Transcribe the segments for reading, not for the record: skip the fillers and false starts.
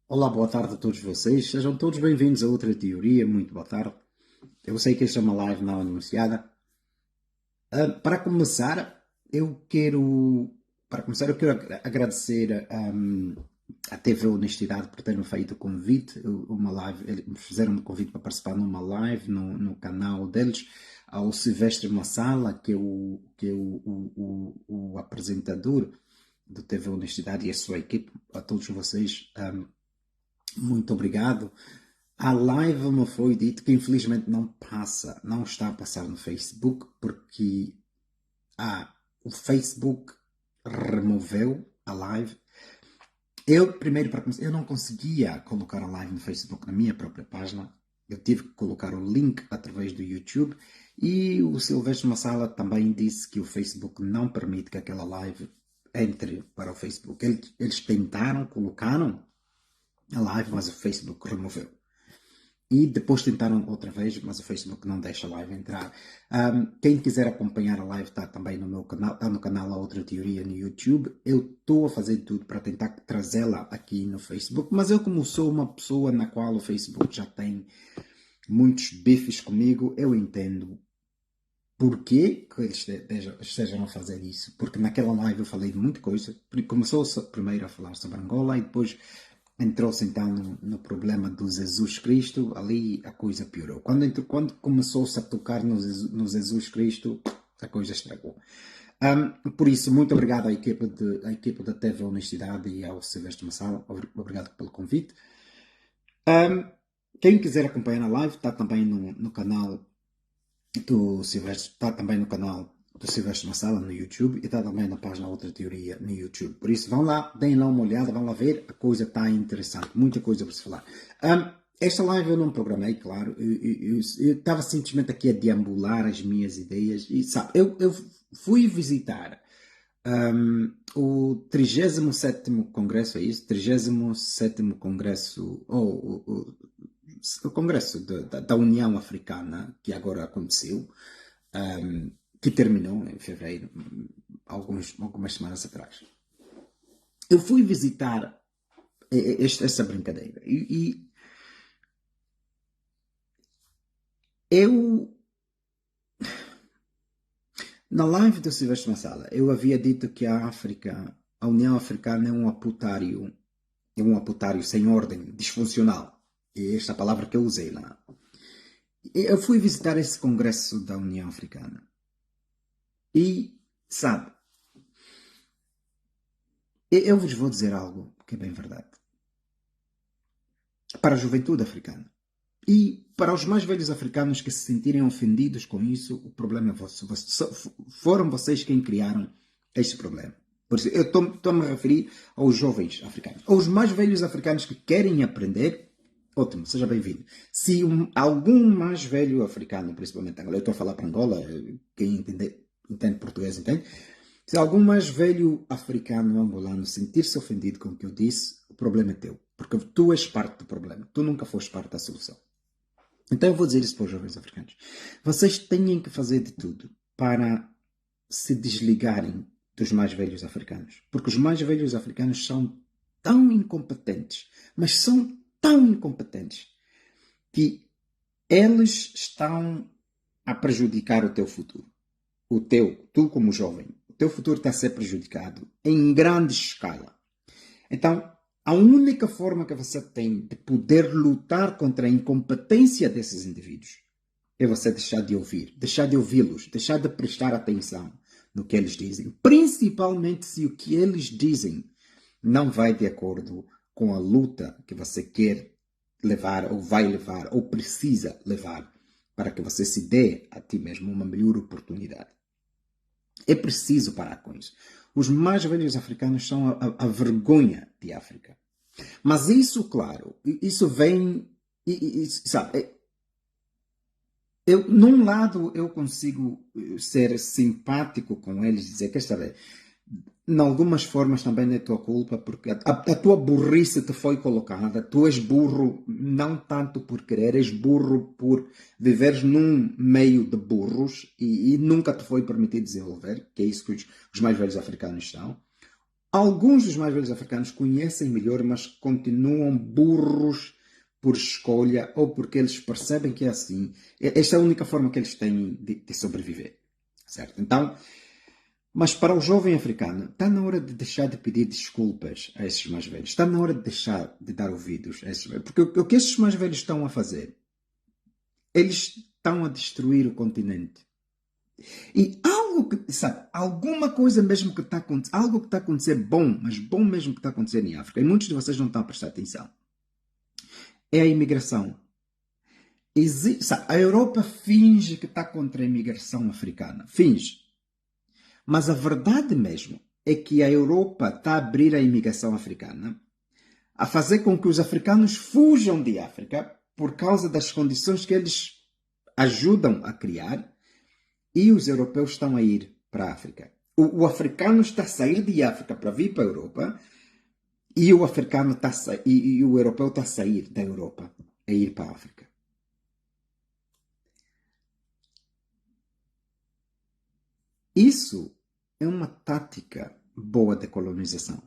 Olá, boa tarde a todos vocês. Sejam todos bem-vindos a outra teoria. Muito boa tarde. Eu sei que esta é uma live não anunciada. Para começar, eu quero agradecer à TV Honestidade por ter-me feito o convite, uma live. Eles me fizeram um convite para participar numa live no canal deles, ao Silvestre Massala, que é o apresentador do TV Honestidade e a sua equipe. A todos vocês, muito obrigado. A live me foi dito que infelizmente não está a passar no Facebook, porque o Facebook removeu a live. Primeiro, para começar, eu não conseguia colocar a live no Facebook na minha própria página. Eu tive que colocar o link através do YouTube. E o Silvestre Massala também disse que o Facebook não permite que aquela live entre para o Facebook. Eles tentaram, colocaram a live, mas o Facebook removeu. E depois tentaram outra vez, mas o Facebook não deixa a live entrar. Quem quiser acompanhar a live está também no meu canal, está no canal A Outra Teoria no YouTube. Eu estou a fazer tudo para tentar trazê-la aqui no Facebook, mas eu, como sou uma pessoa na qual o Facebook já tem muitos bifes comigo, eu entendo porquê que eles estejam a fazer isso. Porque naquela live eu falei de muita coisa. Começou primeiro a falar sobre Angola e depois entrou-se então no problema do Jesus Cristo, ali a coisa piorou. Quando começou-se a tocar no Jesus Cristo, a coisa estragou. Por isso, muito obrigado à equipe da TV Honestidade e ao Silvestre Massal. Obrigado pelo convite. Quem quiser acompanhar a live, está também no canal do Silvestre, está também no canal do Silvestre Massala no YouTube e está também na página Outra Teoria no YouTube. Por isso, vão lá, deem lá uma olhada, vão lá ver, a coisa está interessante, muita coisa para se falar. Esta live eu não programei, claro, eu estava simplesmente aqui a deambular as minhas ideias e, sabe, eu fui visitar o 37º Congresso, é isso? 37º Congresso, o Congresso da União Africana, que agora aconteceu, que terminou em fevereiro, algumas semanas atrás. Eu fui visitar essa brincadeira e eu, na live do Silvestre Massala, eu havia dito que a União Africana é um aputário sem ordem, disfuncional. E esta palavra que eu usei lá. Eu fui visitar esse congresso da União Africana. E, sabe, eu vos vou dizer algo que é bem verdade. Para a juventude africana. E para os mais velhos africanos que se sentirem ofendidos com isso, o problema é vosso. Foram vocês quem criaram este problema. Por isso, eu estou-me a referir aos jovens africanos. Aos mais velhos africanos que querem aprender, ótimo, seja bem-vindo. Se algum mais velho africano, principalmente Angola, eu estou a falar para Angola, quem entende português entende. Se algum mais velho africano angolano sentir-se ofendido com o que eu disse, o problema é teu. Porque tu és parte do problema. Tu nunca foste parte da solução. Então eu vou dizer isso para os jovens africanos. Vocês têm que fazer de tudo para se desligarem dos mais velhos africanos. Porque os mais velhos africanos são tão incompetentes, mas são tão incompetentes, que eles estão a prejudicar o teu futuro. Tu como jovem, o teu futuro está a ser prejudicado em grande escala. Então, a única forma que você tem de poder lutar contra a incompetência desses indivíduos é você deixar de ouvir, deixar de ouvi-los, deixar de prestar atenção no que eles dizem, principalmente se o que eles dizem não vai de acordo com a luta que você quer levar, ou vai levar, ou precisa levar, para que você se dê a ti mesmo uma melhor oportunidade. É preciso parar com isso. Os mais velhos africanos são a vergonha de África. Mas isso, claro, isso vem, sabe, num lado eu consigo ser simpático com eles, dizer, quer saber, em algumas formas também é tua culpa, porque a tua burrice te foi colocada, tu és burro não tanto por querer, és burro por viveres num meio de burros e nunca te foi permitido desenvolver, que é isso que os mais velhos africanos são. Alguns dos mais velhos africanos conhecem melhor, mas continuam burros por escolha ou porque eles percebem que é assim. Esta é a única forma que eles têm de sobreviver. Certo? Então, mas para o jovem africano, está na hora de deixar de pedir desculpas a esses mais velhos. Está na hora de deixar de dar ouvidos a esses velhos. Porque o que esses mais velhos estão a fazer? Eles estão a destruir o continente. E algo que, sabe, alguma coisa mesmo que está acontecendo, algo que está a acontecer bom, mas bom mesmo que está a acontecer em África, e muitos de vocês não estão a prestar atenção, é a imigração. Sabe, a Europa finge que está contra a imigração africana. Finge. Mas a verdade mesmo é que a Europa está a abrir a imigração africana, a fazer com que os africanos fujam de África por causa das condições que eles ajudam a criar, e os europeus estão a ir para a África. O africano está a sair de África para vir para a Europa, e o africano está e o europeu está a sair da Europa a ir para a África. Isso é uma tática boa de colonização.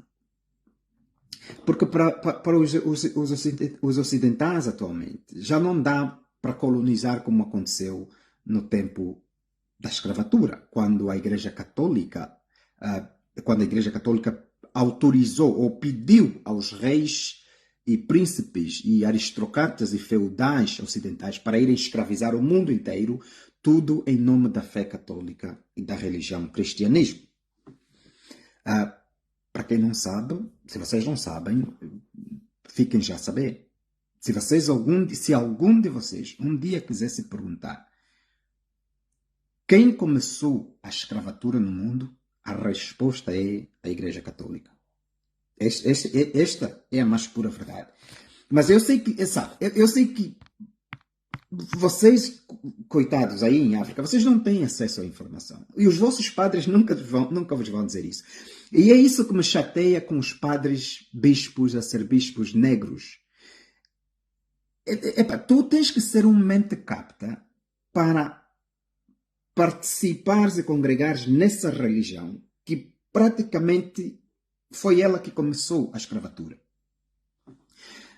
Porque para os ocidentais atualmente já não dá para colonizar como aconteceu no tempo da escravatura, quando a Igreja Católica autorizou ou pediu aos reis e príncipes e aristocratas e feudais ocidentais para irem escravizar o mundo inteiro, tudo em nome da fé católica e da religião cristianismo. Para quem não sabe, se vocês não sabem, fiquem já a saber. Se algum de vocês um dia quiser se perguntar quem começou a escravatura no mundo, a resposta é a Igreja Católica. Esta é a mais pura verdade. Mas eu sei que, sabe, eu sei que vocês, coitados aí em África, vocês não têm acesso à informação. E os vossos padres nunca vos vão dizer isso. E é isso que me chateia com os padres bispos a ser bispos negros. Tu tens que ser um mente capta para participares e congregares nessa religião que praticamente foi ela que começou a escravatura.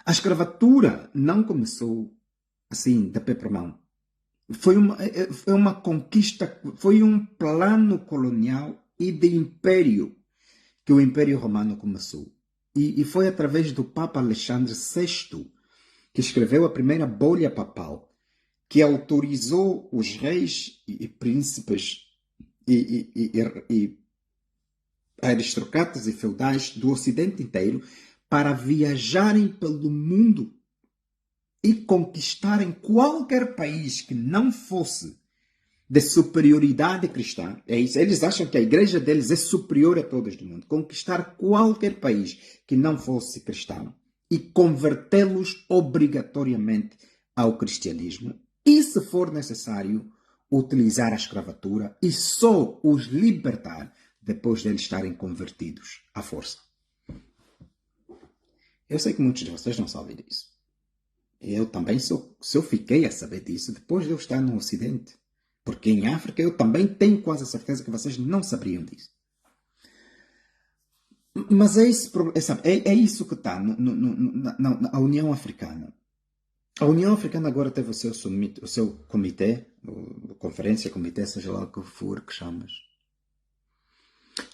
A escravatura não começou assim, da pé para mão. Foi uma conquista, foi um plano colonial e de império que o Império Romano começou. E foi através do Papa Alexandre VI que escreveu a primeira bolha papal, que autorizou os reis e príncipes e aristocratas e feudais do Ocidente inteiro para viajarem pelo mundo e conquistarem qualquer país que não fosse de superioridade cristã. É isso. Eles acham que a igreja deles é superior a todos do mundo. Conquistar qualquer país que não fosse cristão e convertê-los obrigatoriamente ao cristianismo. E, se for necessário, utilizar a escravatura e só os libertar depois de eles estarem convertidos à força. Eu sei que muitos de vocês não sabem disso. Eu também eu fiquei a saber disso depois de eu estar no Ocidente. Porque em África eu também tenho quase a certeza que vocês não saberiam disso. Mas é isso que está na União Africana. A União Africana agora teve o seu comitê, conferência, comitê, seja lá o que for que chamas.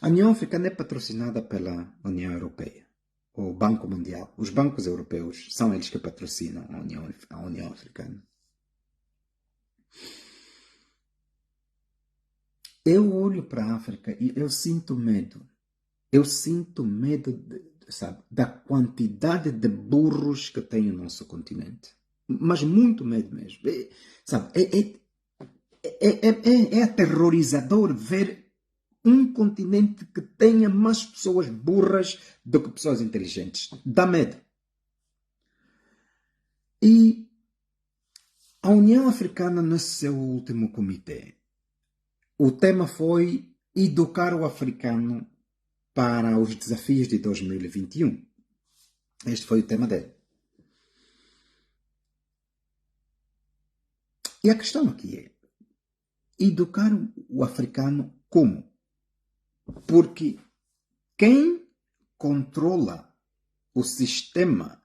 A União Africana é patrocinada pela União Europeia, o Banco Mundial. Os bancos europeus são eles que patrocinam a União Africana. Eu olho para a África e eu sinto medo. Eu sinto medo, sabe, da quantidade de burros que tem o nosso continente. Mas muito medo mesmo. É aterrorizador ver um continente que tenha mais pessoas burras do que pessoas inteligentes. Dá medo. E a União Africana, no seu último comitê, o tema foi educar o africano para os desafios de 2021. Este foi o tema dele. E a questão aqui é educar o africano como? Porque quem controla o sistema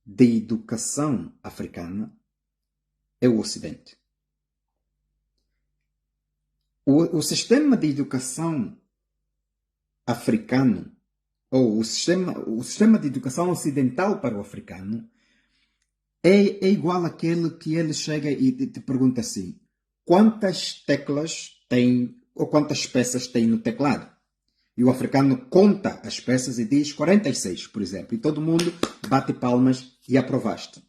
de educação africana é o Ocidente. O sistema de educação africano, ou o sistema de educação ocidental para o africano, é igual àquele que ele chega e te pergunta assim: quantas teclas tem, ou quantas peças tem no teclado? E o africano conta as peças e diz 46, por exemplo. E todo mundo bate palmas e aprovaste.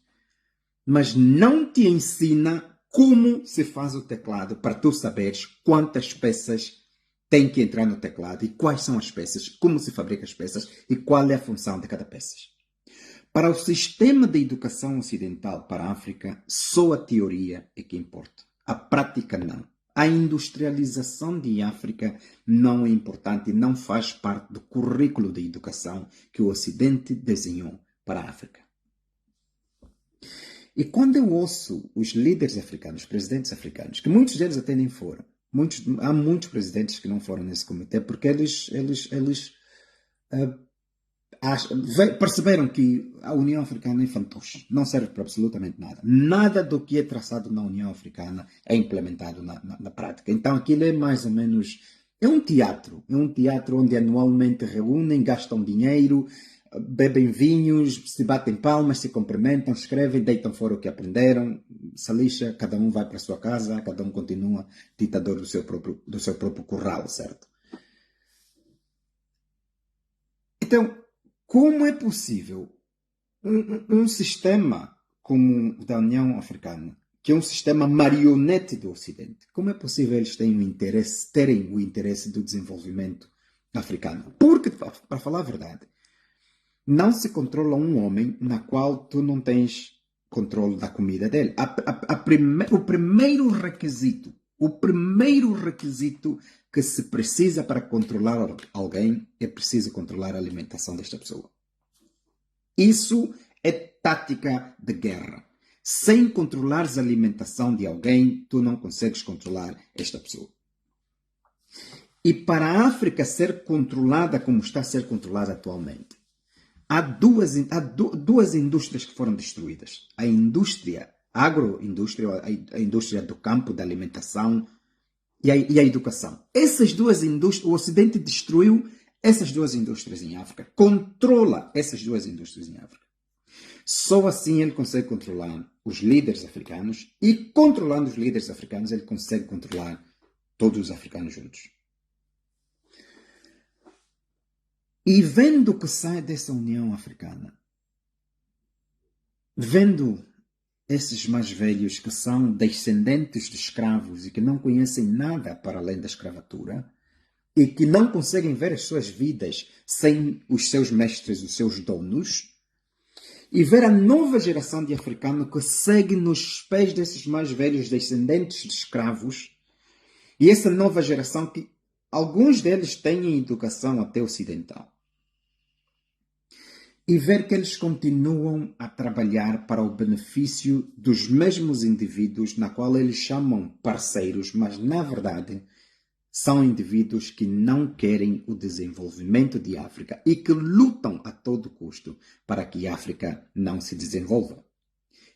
Mas não te ensina como se faz o teclado para tu saberes quantas peças tem que entrar no teclado e quais são as peças, como se fabrica as peças e qual é a função de cada peça. Para o sistema de educação ocidental para a África, só a teoria é que importa. A prática não. A industrialização de África não é importante e não faz parte do currículo de educação que o Ocidente desenhou para a África. E quando eu ouço os líderes africanos, presidentes africanos, que muitos deles até nem foram, há muitos presidentes que não foram nesse comitê, porque eles perceberam que a União Africana é fantoche, não serve para absolutamente nada. Nada do que é traçado na União Africana é implementado na prática. Então aquilo é mais ou menos, é um teatro onde anualmente reúnem, gastam dinheiro, bebem vinhos, se batem palmas, se cumprimentam, escrevem, deitam fora o que aprenderam, se lixa, cada um vai para a sua casa, cada um continua ditador do seu próprio curral, certo? Então, como é possível um sistema como o da União Africana, que é um sistema marionete do Ocidente, como é possível eles terem o interesse do desenvolvimento africano? Porque, para falar a verdade, não se controla um homem na qual tu não tens controle da comida dele. O primeiro requisito que se precisa para controlar alguém é preciso controlar a alimentação desta pessoa. Isso é tática de guerra. Sem controlares a alimentação de alguém, tu não consegues controlar esta pessoa. E para a África ser controlada como está a ser controlada atualmente, há duas indústrias que foram destruídas. A agroindústria, a indústria do campo, da alimentação e a educação. Essas duas indústrias, o Ocidente destruiu essas duas indústrias em África. Controla essas duas indústrias em África. Só assim ele consegue controlar os líderes africanos e, controlando os líderes africanos, ele consegue controlar todos os africanos juntos. E vendo o que sai dessa União Africana, vendo esses mais velhos que são descendentes de escravos e que não conhecem nada para além da escravatura e que não conseguem ver as suas vidas sem os seus mestres, os seus donos, e ver a nova geração de africanos que segue nos pés desses mais velhos descendentes de escravos, e essa nova geração que alguns deles têm educação até ocidental. E ver que eles continuam a trabalhar para o benefício dos mesmos indivíduos na qual eles chamam parceiros, mas na verdade são indivíduos que não querem o desenvolvimento de África e que lutam a todo custo para que a África não se desenvolva.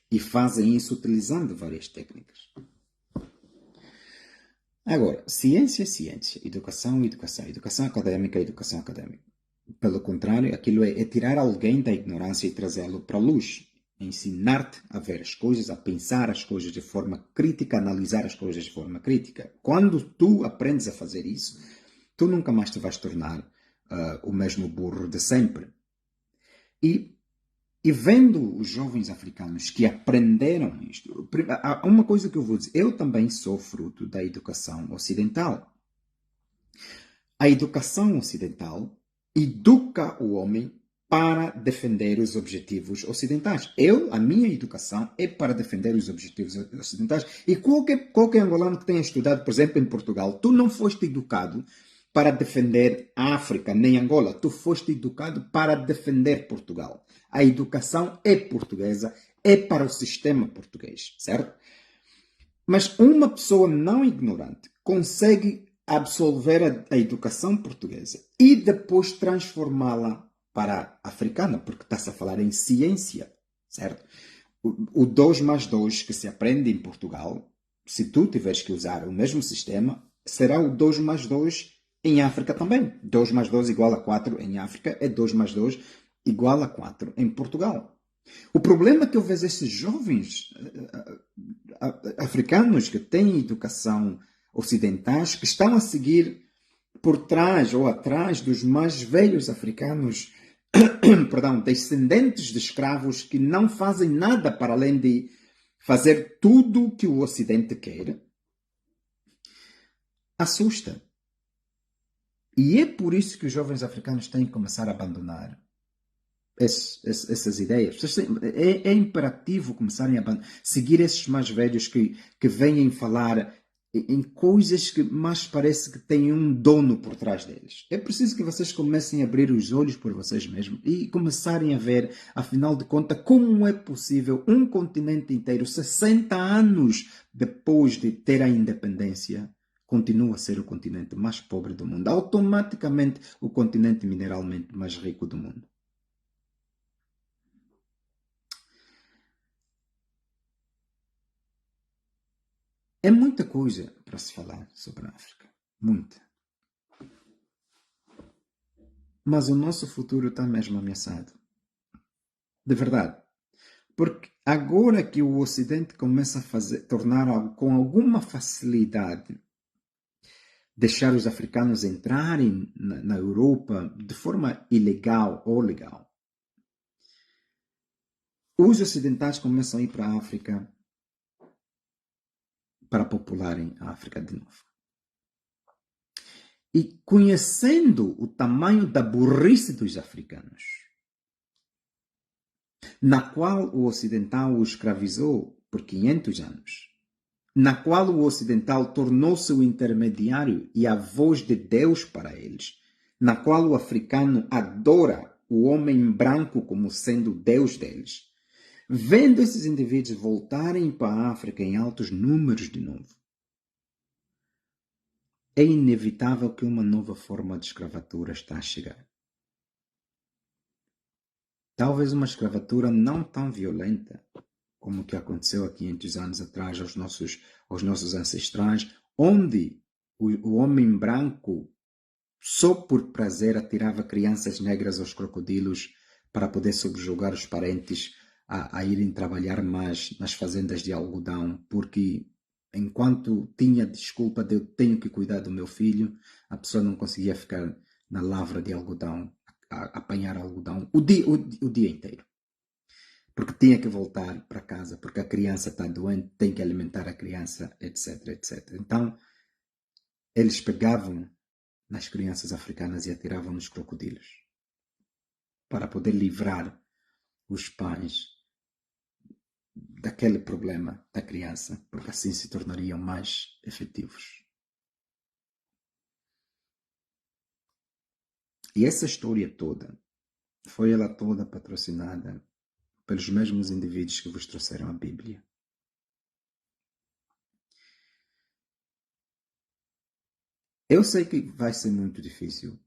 E fazem isso utilizando várias técnicas. Agora, ciência é ciência, educação é educação, educação académica é educação académica. Pelo contrário, aquilo é tirar alguém da ignorância e trazê-lo para a luz. Ensinar-te a ver as coisas, a pensar as coisas de forma crítica, a analisar as coisas de forma crítica. Quando tu aprendes a fazer isso, tu nunca mais te vais tornar o mesmo burro de sempre. E vendo os jovens africanos que aprenderam isto, há uma coisa que eu vou dizer, eu também sou fruto da educação ocidental. A educação ocidental educa o homem para defender os objetivos ocidentais. A minha educação é para defender os objetivos ocidentais. E qualquer angolano que tenha estudado, por exemplo, em Portugal, tu não foste educado para defender a África, nem Angola. Tu foste educado para defender Portugal. A educação é portuguesa, é para o sistema português, certo? Mas uma pessoa não ignorante consegue absolver a educação portuguesa e depois transformá-la para a africana, porque está-se a falar em ciência, certo? O 2 mais 2 que se aprende em Portugal, se tu tiveres que usar o mesmo sistema, será o 2 mais 2 em África também. 2 mais 2 igual a 4 em África é 2 mais 2 igual a 4 em Portugal. O problema é que eu vejo esses jovens africanos que têm educação ocidentais que estão a seguir por trás ou atrás dos mais velhos africanos, perdão, descendentes de escravos que não fazem nada para além de fazer tudo o que o Ocidente quer, assusta. E é por isso que os jovens africanos têm que começar a abandonar essas ideias. É imperativo começarem a seguir esses mais velhos que vêm falar em coisas que mais parece que têm um dono por trás deles. É preciso que vocês comecem a abrir os olhos por vocês mesmos e começarem a ver, afinal de contas, como é possível um continente inteiro, 60 anos depois de ter a independência, continua a ser o continente mais pobre do mundo, automaticamente o continente mineralmente mais rico do mundo. É muita coisa para se falar sobre a África. Muita. Mas o nosso futuro está mesmo ameaçado. De verdade. Porque agora que o Ocidente começa a tornar com alguma facilidade, deixar os africanos entrarem na Europa de forma ilegal ou legal, os ocidentais começam a ir para a África para popularem a África de novo. E conhecendo o tamanho da burrice dos africanos, na qual o ocidental o escravizou por 500 anos, na qual o ocidental tornou-se o intermediário e a voz de Deus para eles, na qual o africano adora o homem branco como sendo Deus deles, vendo esses indivíduos voltarem para a África em altos números de novo, é inevitável que uma nova forma de escravatura está a chegar. Talvez uma escravatura não tão violenta como o que aconteceu há 500 anos atrás aos nossos ancestrais, onde o homem branco, só por prazer, atirava crianças negras aos crocodilos para poder subjugar os parentes a irem trabalhar mais nas fazendas de algodão, porque enquanto tinha desculpa de eu tenho que cuidar do meu filho, a pessoa não conseguia ficar na lavra de algodão, a apanhar algodão o dia inteiro. Porque tinha que voltar para casa, porque a criança está doente, tem que alimentar a criança, etc, etc. Então, eles pegavam nas crianças africanas e atiravam nos crocodilos para poder livrar os pais daquele problema da criança, porque assim se tornariam mais efetivos. E essa história toda, foi ela toda patrocinada pelos mesmos indivíduos que vos trouxeram a Bíblia. Eu sei que vai ser muito difícil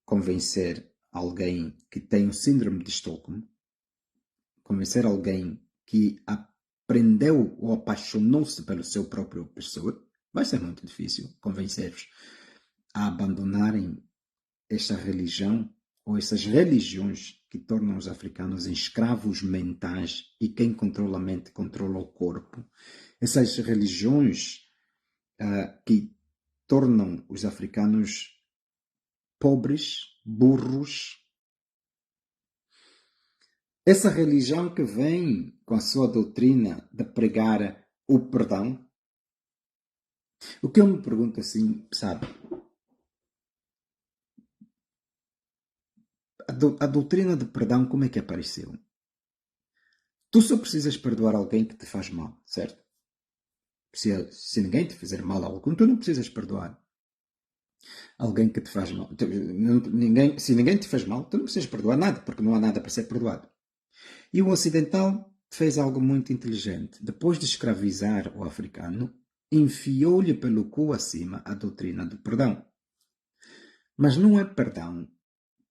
convencer alguém que tem o síndrome de Estocolmo, convencer alguém que aprendeu ou apaixonou-se pelo seu próprio opressor, vai ser muito difícil convencer-vos a abandonarem esta religião ou essas religiões que tornam os africanos em escravos mentais e quem controla a mente controla o corpo. Essas religiões que tornam os africanos pobres, burros. Essa religião que vem com a sua doutrina de pregar o perdão. O que eu me pergunto assim, sabe? A doutrina de perdão, como é que apareceu? Tu só precisas perdoar alguém que te faz mal, certo? Se ninguém te fizer mal a algum, tu não precisas perdoar alguém que te faz mal. Se ninguém te faz mal, tu não precisas perdoar nada, porque não há nada para ser perdoado. E o ocidental fez algo muito inteligente. Depois de escravizar o africano, enfiou-lhe pelo cu acima a doutrina do perdão. Mas não é perdão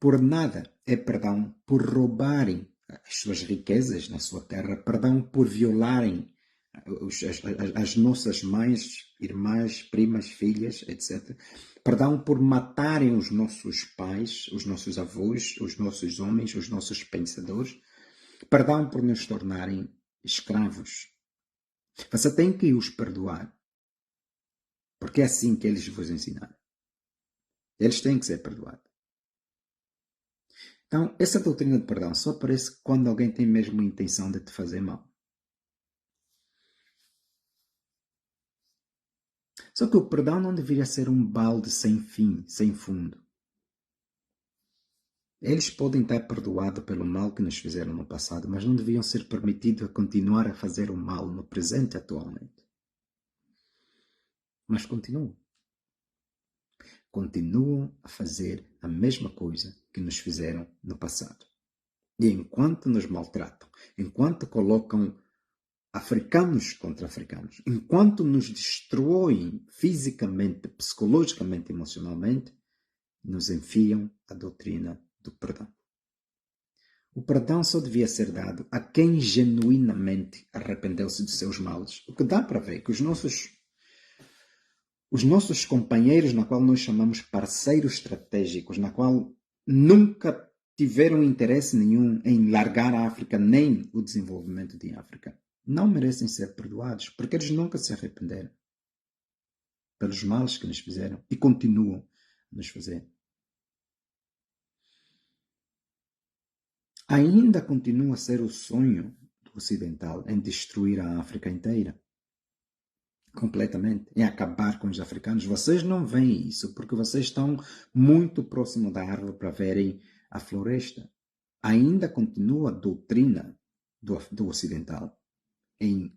por nada, é perdão por roubarem as suas riquezas na sua terra, perdão por violarem as nossas mães, irmãs, primas, filhas, etc. Perdão por matarem os nossos pais, os nossos avós, os nossos homens, os nossos pensadores. Perdão por nos tornarem escravos. Você tem que os perdoar. Porque é assim que eles vos ensinaram. Eles têm que ser perdoados. Então, essa doutrina de perdão só aparece quando alguém tem mesmo a intenção de te fazer mal. Só que o perdão não deveria ser um balde sem fim, sem fundo. Eles podem estar perdoados pelo mal que nos fizeram no passado, mas não deviam ser permitidos a continuar a fazer o mal no presente atualmente. Mas continuam. Continuam a fazer a mesma coisa que nos fizeram no passado. E enquanto nos maltratam, enquanto colocam africanos contra africanos, enquanto nos destroem fisicamente, psicologicamente, emocionalmente, nos enfiam a doutrina do perdão. O perdão só devia ser dado a quem genuinamente arrependeu-se dos seus males. O que dá para ver que os nossos companheiros, na qual nós chamamos parceiros estratégicos, na qual nunca tiveram interesse nenhum em largar a África, nem o desenvolvimento de África, não merecem ser perdoados, porque eles nunca se arrependeram pelos males que nos fizeram e continuam a nos fazer. Ainda continua a ser o sonho do ocidental em destruir a África inteira. Completamente. Em acabar com os africanos. Vocês não veem isso porque vocês estão muito próximo da árvore para verem a floresta. Ainda continua a doutrina do ocidental em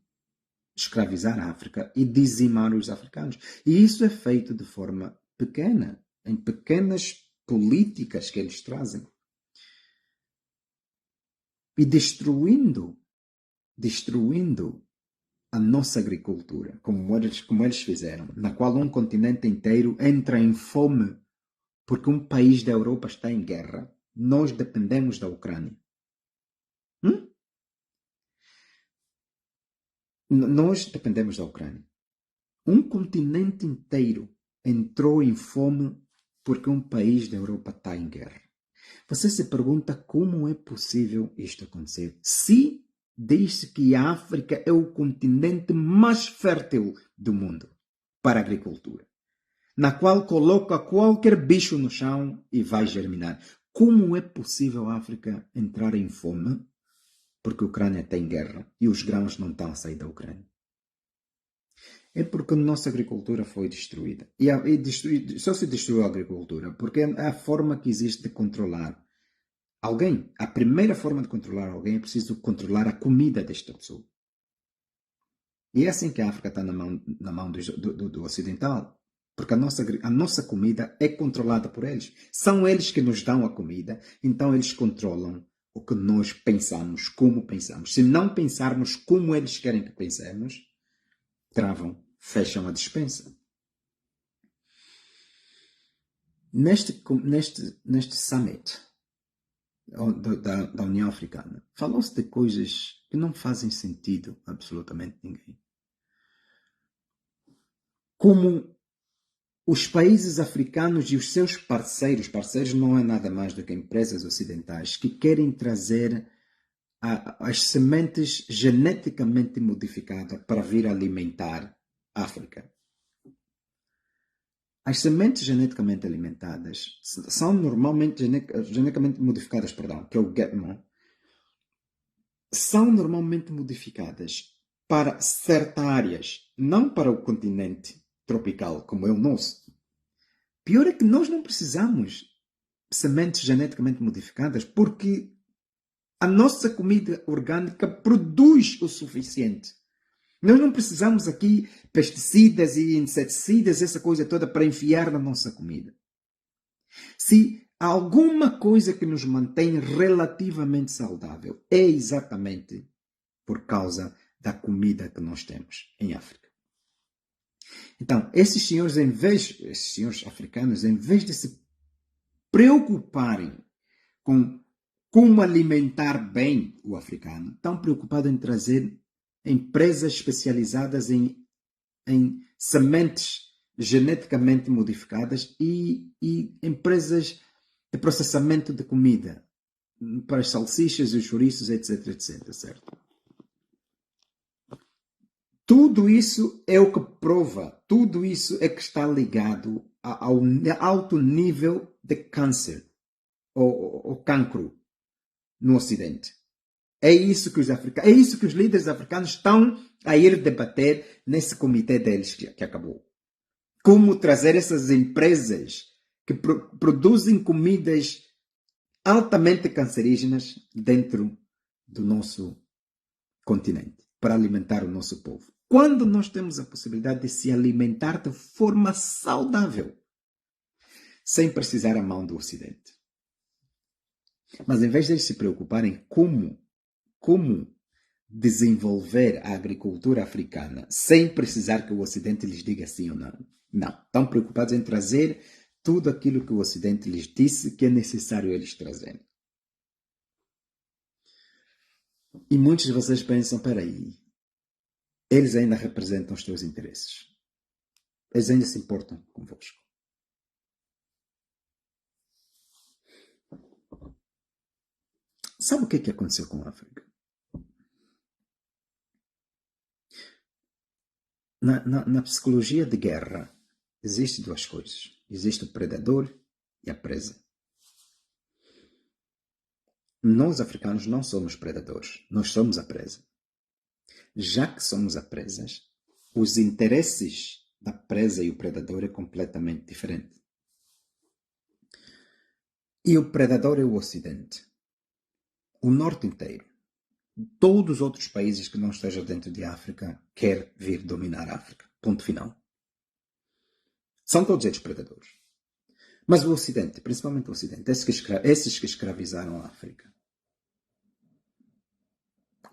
escravizar a África e dizimar os africanos. E isso é feito de forma pequena, em pequenas políticas que eles trazem. E destruindo a nossa agricultura, como eles fizeram, na qual um continente inteiro entra em fome porque um país da Europa está em guerra. Nós dependemos da Ucrânia. Nós dependemos da Ucrânia. Um continente inteiro entrou em fome porque um país da Europa está em guerra. Você se pergunta como é possível isto acontecer? Se diz-se que a África é o continente mais fértil do mundo para a agricultura, na qual coloca qualquer bicho no chão e vai germinar. Como é possível a África entrar em fome porque a Ucrânia está em guerra e os grãos não estão a sair da Ucrânia? É porque a nossa agricultura foi destruída. Só se destruiu a agricultura porque é a forma que existe de controlar alguém. A primeira forma de controlar alguém é preciso controlar a comida desta pessoa. E é assim que a África está na mão do ocidental. Porque a nossa comida é controlada por eles. São eles que nos dão a comida, então eles controlam o que nós pensamos, como pensamos. Se não pensarmos como eles querem que pensemos, travam, fecham a despensa. Neste summit da União Africana, falou-se de coisas que não fazem sentido a absolutamente ninguém. Como os países africanos e os seus parceiros não é nada mais do que empresas ocidentais que querem trazer as sementes geneticamente modificadas para vir alimentar a África. As sementes geneticamente alimentadas são normalmente geneticamente modificadas, que é o GMO, são normalmente modificadas para certas áreas, não para o continente tropical, como é o nosso. Pior é que nós não precisamos de sementes geneticamente modificadas porque a nossa comida orgânica produz o suficiente. Nós não precisamos aqui pesticidas e inseticidas, essa coisa toda para enfiar na nossa comida. Se há alguma coisa que nos mantém relativamente saudável, é exatamente por causa da comida que nós temos em África. Então, esses senhores africanos, em vez de se preocuparem com como alimentar bem o africano, estão preocupados em trazer empresas especializadas em sementes geneticamente modificadas e empresas de processamento de comida para as salsichas e os chouriços, etc, etc, certo? Tudo isso é o que prova, tudo isso é que está ligado ao alto nível de câncer ou cancro no Ocidente. É isso que os líderes africanos estão a ir debater nesse comitê deles que acabou. Como trazer essas empresas que produzem comidas altamente cancerígenas dentro do nosso continente para alimentar o nosso povo. Quando nós temos a possibilidade de se alimentar de forma saudável, sem precisar a mão do Ocidente. Mas em vez de eles se preocuparem como desenvolver a agricultura africana sem precisar que o Ocidente lhes diga sim ou não. Não. Estão preocupados em trazer tudo aquilo que o Ocidente lhes disse que é necessário eles trazerem. E muitos de vocês pensam, peraí, eles ainda representam os teus interesses. Eles ainda se importam convosco. Sabe o que aconteceu com a África? Na psicologia de guerra, existem duas coisas. Existe o predador e a presa. Nós, africanos, não somos predadores. Nós somos a presa. Já que somos a presas, os interesses da presa e o predador é completamente diferente. E o predador é o Ocidente. O norte inteiro. Todos os outros países que não estejam dentro de África quer vir dominar a África. Ponto final. São todos eles predadores. Mas o Ocidente, principalmente o Ocidente, esses que escravizaram a África,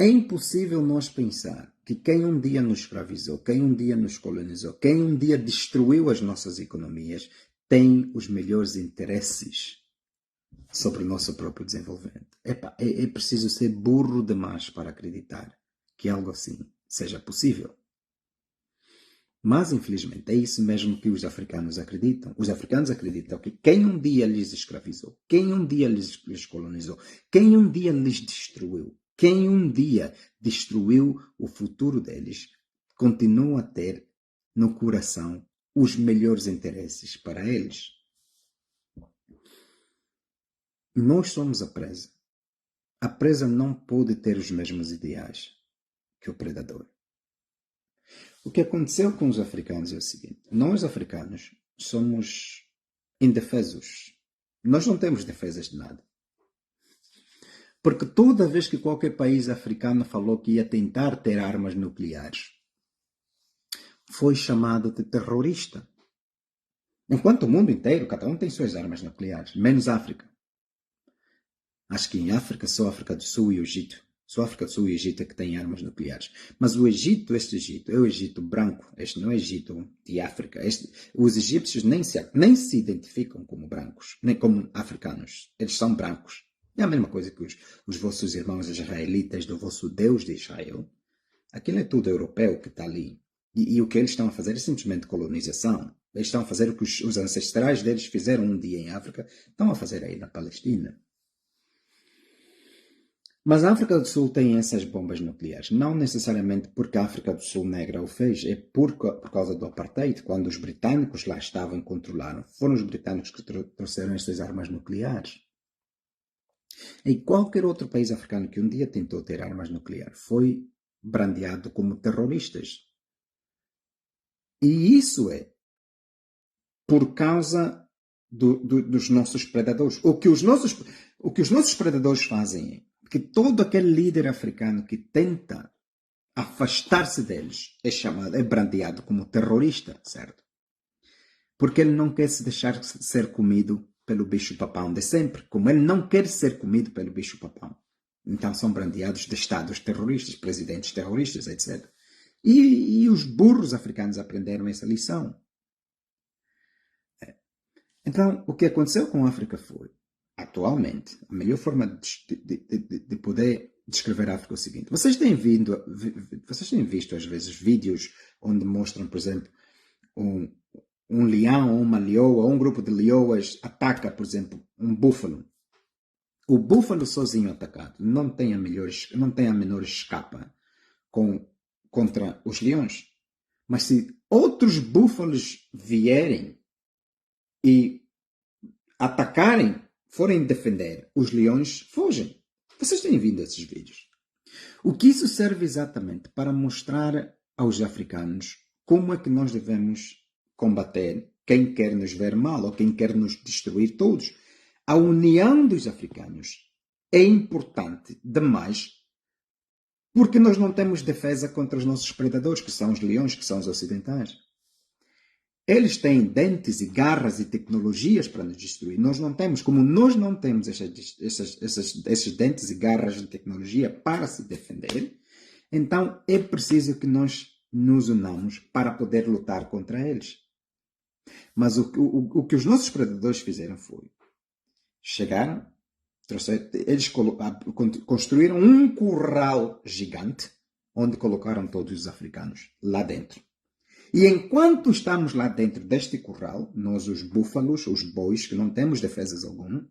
é impossível nós pensar que quem um dia nos escravizou, quem um dia nos colonizou, quem um dia destruiu as nossas economias, tem os melhores interesses sobre o nosso próprio desenvolvimento. É preciso ser burro demais para acreditar que algo assim seja possível. Mas, infelizmente, é isso mesmo que os africanos acreditam. Os africanos acreditam que quem um dia lhes escravizou, quem um dia lhes colonizou, quem um dia lhes destruiu, quem um dia destruiu o futuro deles, continua a ter no coração os melhores interesses para eles. Nós somos a presa. A presa não pode ter os mesmos ideais que o predador. O que aconteceu com os africanos é o seguinte: nós, africanos, somos indefesos. Nós não temos defesas de nada. Porque toda vez que qualquer país africano falou que ia tentar ter armas nucleares, foi chamado de terrorista. Enquanto o mundo inteiro, cada um tem suas armas nucleares, menos a África. Acho que em África, só a África do Sul e o Egito. Só a África do Sul e o Egito é que têm armas nucleares. Mas o Egito, este Egito, é o Egito branco. Este não é o Egito de África. Os egípcios nem se identificam como brancos, nem como africanos. Eles são brancos. É a mesma coisa que os vossos irmãos israelitas do vosso Deus de Israel. Aquilo é tudo europeu que está ali. E o que eles estão a fazer é simplesmente colonização. Eles estão a fazer o que os ancestrais deles fizeram um dia em África, estão a fazer aí na Palestina. Mas a África do Sul tem essas bombas nucleares, não necessariamente porque a África do Sul negra o fez, é por causa do apartheid, quando os britânicos lá estavam e controlaram. Foram os britânicos que trouxeram estas armas nucleares. E qualquer outro país africano que um dia tentou ter armas nucleares foi brandeado como terroristas. E isso é por causa dos nossos predadores. O que os nossos predadores fazem é que todo aquele líder africano que tenta afastar-se deles é brandeado como terrorista, certo? Porque ele não quer se deixar ser comido pelo bicho-papão de sempre. Como ele não quer ser comido pelo bicho-papão, então são brandeados de estados terroristas, presidentes terroristas, etc. E os burros africanos aprenderam essa lição. Então, o que aconteceu com a África foi: atualmente, a melhor forma de poder descrever a África é o seguinte. Vocês têm visto, às vezes, vídeos onde mostram, por exemplo, um leão ou uma leoa, ou um grupo de leoas ataca, por exemplo, um búfalo. O búfalo sozinho atacado não tem a menor escapa contra os leões. Mas se outros búfalos vierem e atacarem, forem defender, os leões fogem. Vocês têm visto esses vídeos. O que isso serve exatamente para mostrar aos africanos como é que nós devemos combater quem quer nos ver mal ou quem quer nos destruir todos. A união dos africanos é importante demais porque nós não temos defesa contra os nossos predadores, que são os leões, que são os ocidentais. Eles têm dentes e garras e tecnologias para nos destruir. Nós não temos. Como nós não temos esses dentes e garras de tecnologia para se defender, então é preciso que nós nos unamos para poder lutar contra eles. Mas o que os nossos predadores fizeram foi chegaram, eles construíram um curral gigante onde colocaram todos os africanos lá dentro. E enquanto estamos lá dentro deste curral, nós os búfalos, os bois, que não temos defesas alguma,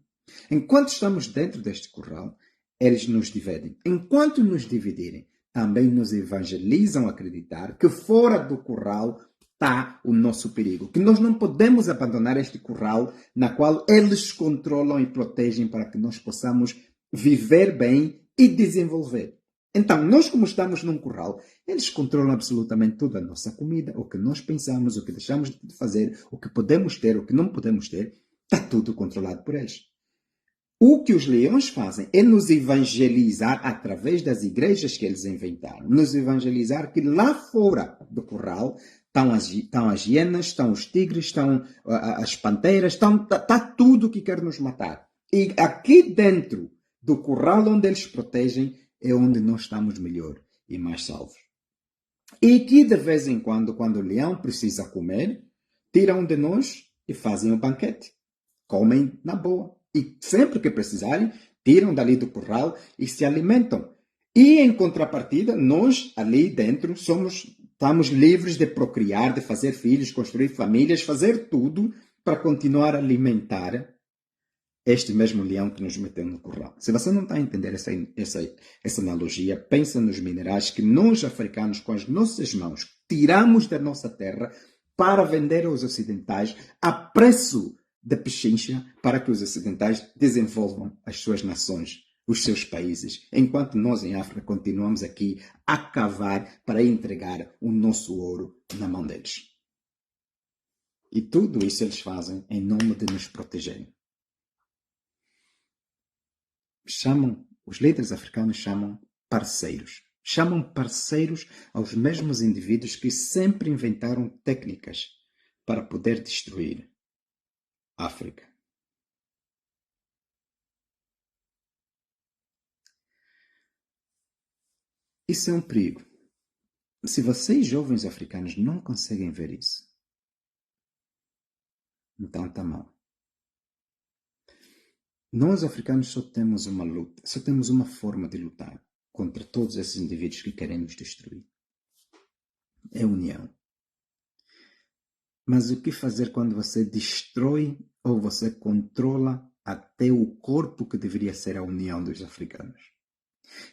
enquanto estamos dentro deste curral, eles nos dividem. Enquanto nos dividirem, também nos evangelizam a acreditar que fora do curral está o nosso perigo, que nós não podemos abandonar este curral na qual eles controlam e protegem para que nós possamos viver bem e desenvolver. Então, nós como estamos num curral, eles controlam absolutamente toda a nossa comida, o que nós pensamos, o que deixamos de fazer, o que podemos ter, o que não podemos ter, está tudo controlado por eles. O que os leões fazem é nos evangelizar através das igrejas que eles inventaram. Nos evangelizar que lá fora do curral estão as hienas, estão os tigres, estão as panteiras, está tudo que quer nos matar. E aqui dentro do curral onde eles protegem é onde nós estamos melhor e mais salvos. E que de vez em quando o leão precisa comer, tiram de nós e fazem um banquete. Comem na boa. E sempre que precisarem, tiram dali do curral e se alimentam. E em contrapartida, nós ali dentro estamos livres de procriar, de fazer filhos, construir famílias, fazer tudo para continuar a alimentar este mesmo leão que nos meteu no curral. Se você não está a entender essa analogia, pensa nos minerais que nós, africanos, com as nossas mãos, tiramos da nossa terra para vender aos ocidentais a preço de pechincha para que os ocidentais desenvolvam as suas nações, os seus países, enquanto nós em África continuamos aqui a cavar para entregar o nosso ouro na mão deles. E tudo isso eles fazem em nome de nos protegerem. Os líderes africanos chamam parceiros. Chamam parceiros aos mesmos indivíduos que sempre inventaram técnicas para poder destruir a África. Isso é um perigo. Se vocês, jovens africanos, não conseguem ver isso, então está mal. Nós, africanos, só temos uma luta, só temos uma forma de lutar contra todos esses indivíduos que querem nos destruir. É união. Mas o que fazer quando você destrói ou você controla até o corpo que deveria ser a união dos africanos?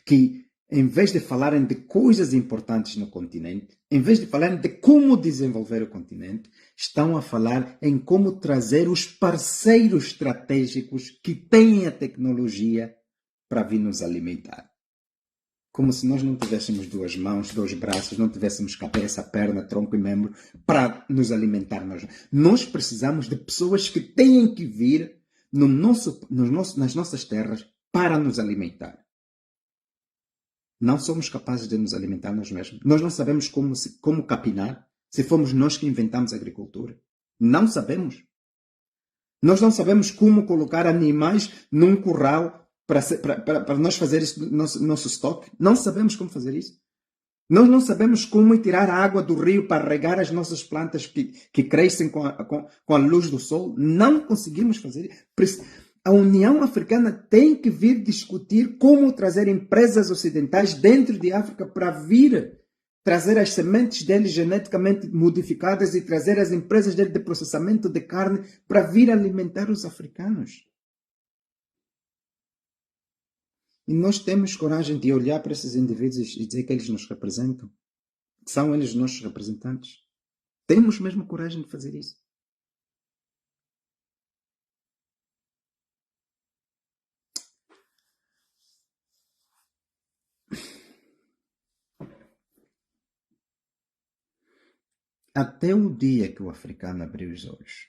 Que, em vez de falarem de coisas importantes no continente, em vez de falarem de como desenvolver o continente, estão a falar em como trazer os parceiros estratégicos que têm a tecnologia para vir nos alimentar. Como se nós não tivéssemos 2 mãos, 2 braços, não tivéssemos cabeça, perna, tronco e membro para nos alimentar. Nós precisamos de pessoas que têm que vir nas nossas terras para nos alimentar. Não somos capazes de nos alimentar nós mesmos. Nós não sabemos como capinar, se fomos nós que inventamos a agricultura. Não sabemos. Nós não sabemos como colocar animais num curral para nós fazer isso, nosso estoque. Não sabemos como fazer isso. Nós não sabemos como tirar a água do rio para regar as nossas plantas que crescem com a luz do sol. Não conseguimos fazer isso. A União Africana tem que vir discutir como trazer empresas ocidentais dentro de África para vir trazer as sementes deles geneticamente modificadas e trazer as empresas dele de processamento de carne para vir alimentar os africanos. E nós temos coragem de olhar para esses indivíduos e dizer que eles nos representam. São eles nossos representantes. Temos mesmo coragem de fazer isso. Até o dia que o africano abrir os olhos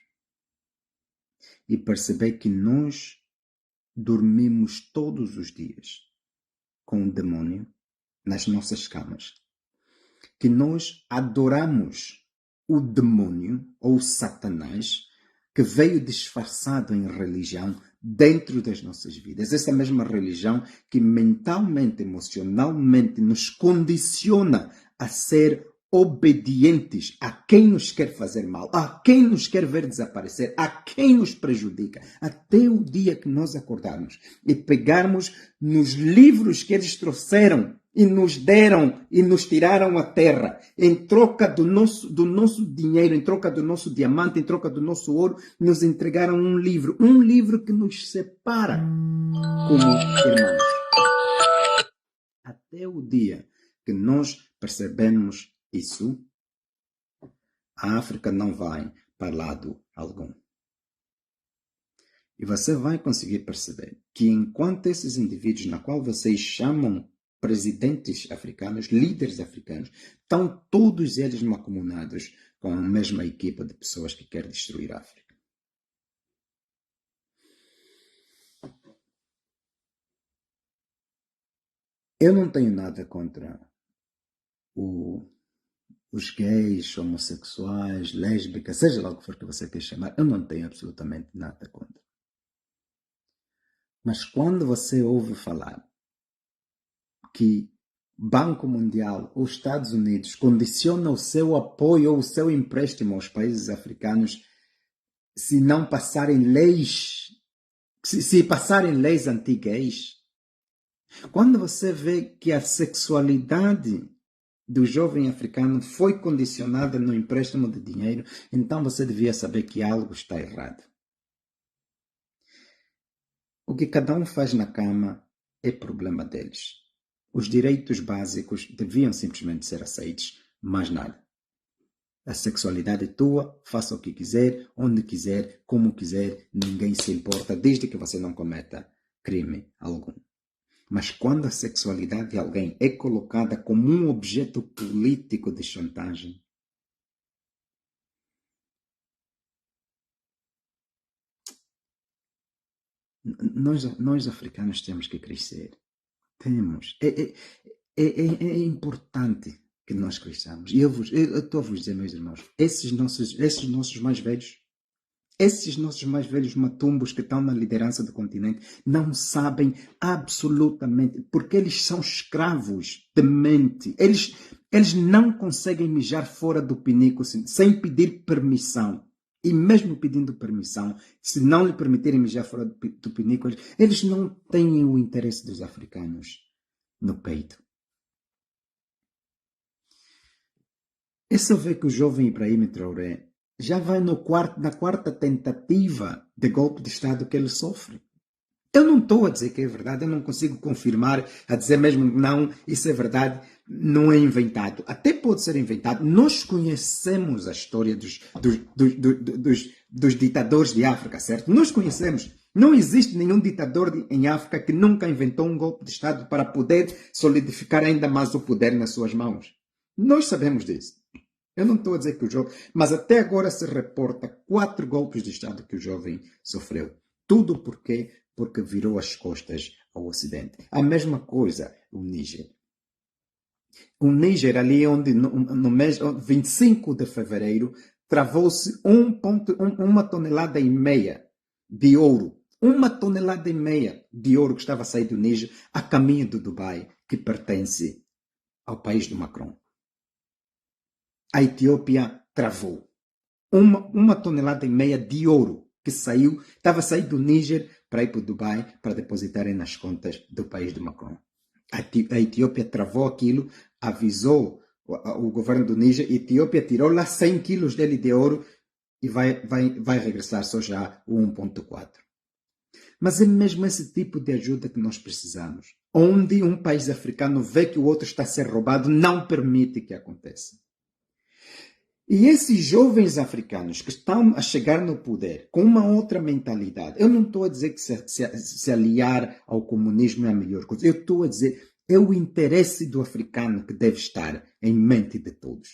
e perceber que nós dormimos todos os dias com o demônio nas nossas camas, que nós adoramos o demônio ou Satanás que veio disfarçado em religião dentro das nossas vidas. Essa mesma religião que mentalmente, emocionalmente nos condiciona a ser obedientes a quem nos quer fazer mal, a quem nos quer ver desaparecer, a quem nos prejudica, até o dia que nós acordarmos e pegarmos nos livros que eles trouxeram e nos deram e nos tiraram a terra em troca do nosso dinheiro, em troca do nosso diamante, em troca do nosso ouro, nos entregaram um livro que nos separa como irmãos. Até o dia que nós percebemos isso, a África não vai para lado algum. E você vai conseguir perceber que enquanto esses indivíduos na qual vocês chamam presidentes africanos, líderes africanos, estão todos eles mancomunados com a mesma equipa de pessoas que quer destruir a África. Eu não tenho nada contra os gays, homossexuais, lésbicas, seja lá o que for que você quer chamar, eu não tenho absolutamente nada contra. Mas quando você ouve falar que Banco Mundial ou Estados Unidos condiciona o seu apoio ou o seu empréstimo aos países africanos se não passarem leis, se passarem leis anti-gays, quando você vê que a sexualidade do jovem africano foi condicionada no empréstimo de dinheiro, então você devia saber que algo está errado. O que cada um faz na cama é problema deles. Os direitos básicos deviam simplesmente ser aceitos, mais nada. A sexualidade é tua, faça o que quiser, onde quiser, como quiser, ninguém se importa, desde que você não cometa crime algum. Mas quando a sexualidade de alguém é colocada como um objeto político de chantagem, nós africanos temos que crescer. Temos. É importante que nós cresçamos. E eu estou a vos dizer, meus irmãos, esses nossos mais velhos, esses nossos mais velhos matumbos que estão na liderança do continente não sabem absolutamente, porque eles são escravos de mente. Eles não conseguem mijar fora do pinico sem pedir permissão. E mesmo pedindo permissão, se não lhe permitirem mijar fora do pinico, eles não têm o interesse dos africanos no peito. É só ver que o jovem Ibrahim Traoré já vai na quarta tentativa de golpe de Estado que ele sofre. Eu não estou a dizer que é verdade, eu não consigo confirmar, a dizer mesmo não, isso é verdade, não é inventado. Até pode ser inventado. Nós conhecemos a história dos ditadores de África, certo? Nós conhecemos. Não existe nenhum ditador em África que nunca inventou um golpe de Estado para poder solidificar ainda mais o poder nas suas mãos. Nós sabemos disso. Eu não estou a dizer que o jovem... Mas até agora se reporta 4 golpes de Estado que o jovem sofreu. Tudo porque virou as costas ao Ocidente. A mesma coisa o Níger. O Níger, ali onde no mês 25 de fevereiro, travou-se 1,5 tonelada de ouro. 1,5 tonelada de ouro que estava a sair do Níger a caminho do Dubai, que pertence ao país do Macron. A Etiópia travou 1,5 tonelada de ouro que estava a sair do Níger para ir para o Dubai para depositarem nas contas do país de Macron. A Etiópia travou aquilo, avisou o governo do Níger, a Etiópia tirou lá 100 quilos dele de ouro e vai regressar só já o 1,4. Mas é mesmo esse tipo de ajuda que nós precisamos. Onde um país africano vê que o outro está a ser roubado, não permite que aconteça. E esses jovens africanos que estão a chegar no poder com uma outra mentalidade, eu não estou a dizer que se aliar ao comunismo é a melhor coisa, eu estou a dizer é o interesse do africano que deve estar em mente de todos.